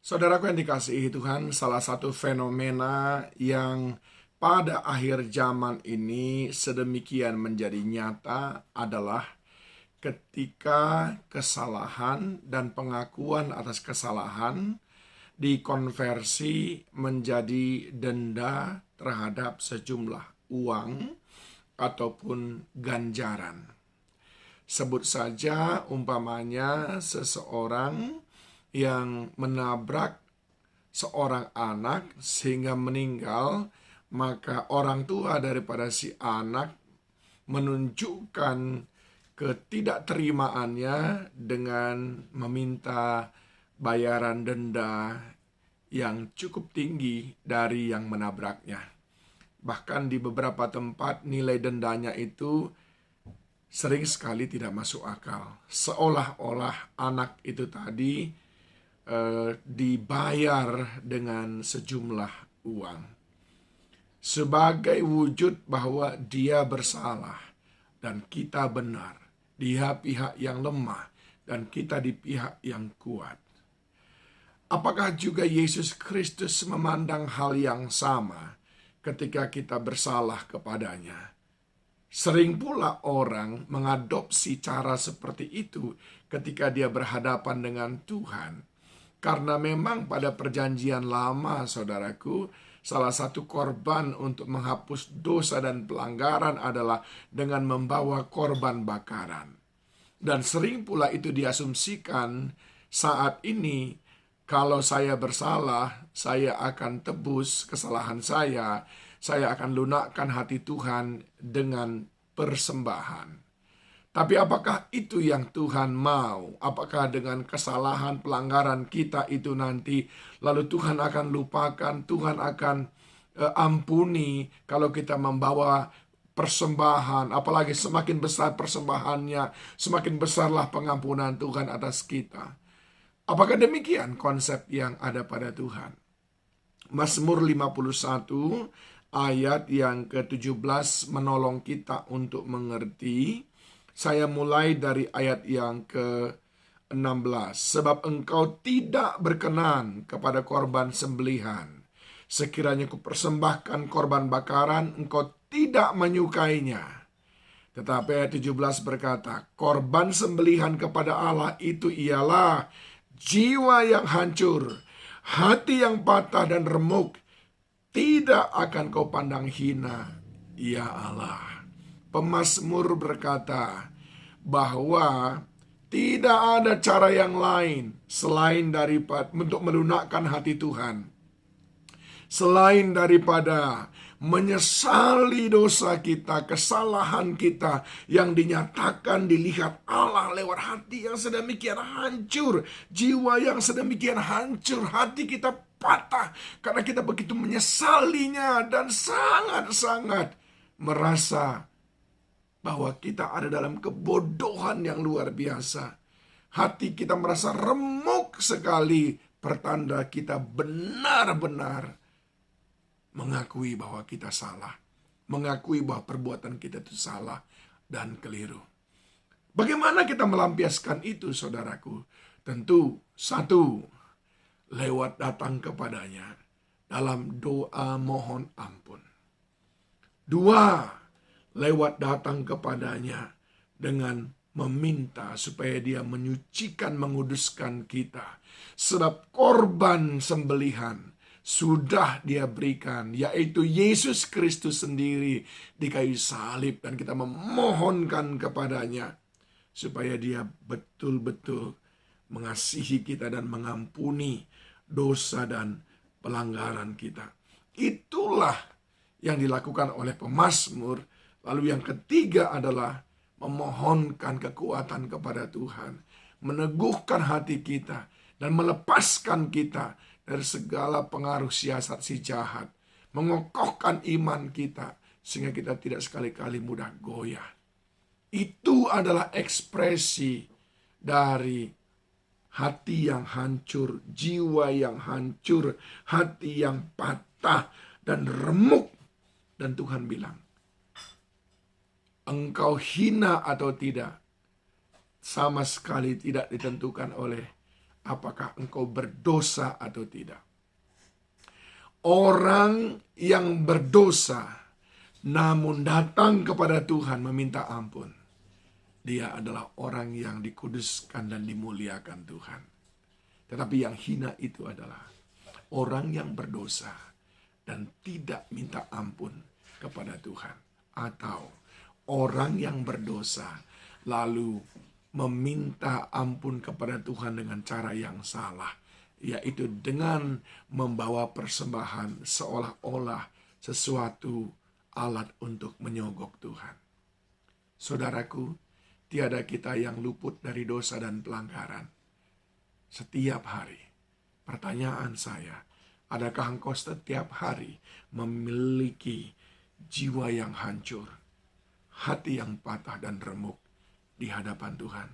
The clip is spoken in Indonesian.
Saudaraku yang dikasihi Tuhan, salah satu fenomena yang pada akhir zaman ini sedemikian menjadi nyata adalah ketika kesalahan dan pengakuan atas kesalahan dikonversi menjadi denda terhadap sejumlah uang ataupun ganjaran. Sebut saja umpamanya seseorang yang menabrak seorang anak sehingga meninggal, maka orang tua daripada si anak menunjukkan ketidakterimaannya dengan meminta bayaran denda yang cukup tinggi dari yang menabraknya. Bahkan di beberapa tempat nilai dendanya itu sering sekali tidak masuk akal. Seolah-olah anak itu tadi dibayar dengan sejumlah uang sebagai wujud bahwa dia bersalah dan kita benar, dia pihak yang lemah dan kita di pihak yang kuat. Apakah juga Yesus Kristus memandang hal yang sama ketika kita bersalah kepadanya? Sering pula orang mengadopsi cara seperti itu ketika dia berhadapan dengan Tuhan. Karena memang pada perjanjian lama, saudaraku, salah satu korban untuk menghapus dosa dan pelanggaran adalah dengan membawa korban bakaran. Dan sering pula itu diasumsikan saat ini, kalau saya bersalah, saya akan tebus kesalahan saya akan lunakkan hati Tuhan dengan persembahan. Tapi apakah itu yang Tuhan mau? Apakah dengan kesalahan pelanggaran kita itu nanti lalu Tuhan akan lupakan, Tuhan akan ampuni kalau kita membawa persembahan, apalagi semakin besar persembahannya, semakin besarlah pengampunan Tuhan atas kita. Apakah demikian konsep yang ada pada Tuhan? Mazmur 51 ayat yang ke-17 menolong kita untuk mengerti. Saya mulai dari ayat yang ke-16. Sebab engkau tidak berkenan kepada korban sembelihan. Sekiranya kupersembahkan korban bakaran, engkau tidak menyukainya. Tetapi ayat 17 berkata, korban sembelihan kepada Allah itu ialah jiwa yang hancur, hati yang patah dan remuk. Tidak akan kau pandang hina, ya Allah. Pemazmur berkata bahwa tidak ada cara yang lain selain daripada untuk melunakkan hati Tuhan, selain daripada menyesali dosa kita, kesalahan kita yang dinyatakan dilihat Allah lewat hati yang sedemikian hancur, jiwa yang sedemikian hancur, hati kita patah karena kita begitu menyesalinya dan sangat-sangat merasa bahwa kita ada dalam kebodohan yang luar biasa. Hati kita merasa remuk sekali, pertanda kita benar-benar mengakui bahwa kita salah, mengakui bahwa perbuatan kita itu salah dan keliru. Bagaimana kita melampiaskan itu, saudaraku? Tentu, satu, lewat datang kepadanya dalam doa mohon ampun. Dua, lewat datang kepadanya dengan meminta supaya dia menyucikan, menguduskan kita. Sebab korban sembelihan sudah dia berikan, yaitu Yesus Kristus sendiri di kayu salib. Dan kita memohonkan kepadanya supaya dia betul-betul mengasihi kita dan mengampuni dosa dan pelanggaran kita. Itulah yang dilakukan oleh pemazmur. Lalu yang ketiga adalah memohonkan kekuatan kepada Tuhan, meneguhkan hati kita dan melepaskan kita dari segala pengaruh siasat si jahat, mengokohkan iman kita sehingga kita tidak sekali-kali mudah goyah. Itu adalah ekspresi dari hati yang hancur, jiwa yang hancur, hati yang patah dan remuk. Dan Tuhan bilang, engkau hina atau tidak, sama sekali tidak ditentukan oleh apakah engkau berdosa atau tidak. Orang yang berdosa namun datang kepada Tuhan meminta ampun, dia adalah orang yang dikuduskan dan dimuliakan Tuhan. Tetapi yang hina itu adalah orang yang berdosa dan tidak minta ampun kepada Tuhan. Atau orang yang berdosa lalu meminta ampun kepada Tuhan dengan cara yang salah, yaitu dengan membawa persembahan seolah-olah sesuatu alat untuk menyogok Tuhan. Saudaraku, tiada kita yang luput dari dosa dan pelanggaran. Setiap hari, pertanyaan saya, adakah engkau setiap hari memiliki jiwa yang hancur, hati yang patah dan remuk di hadapan Tuhan?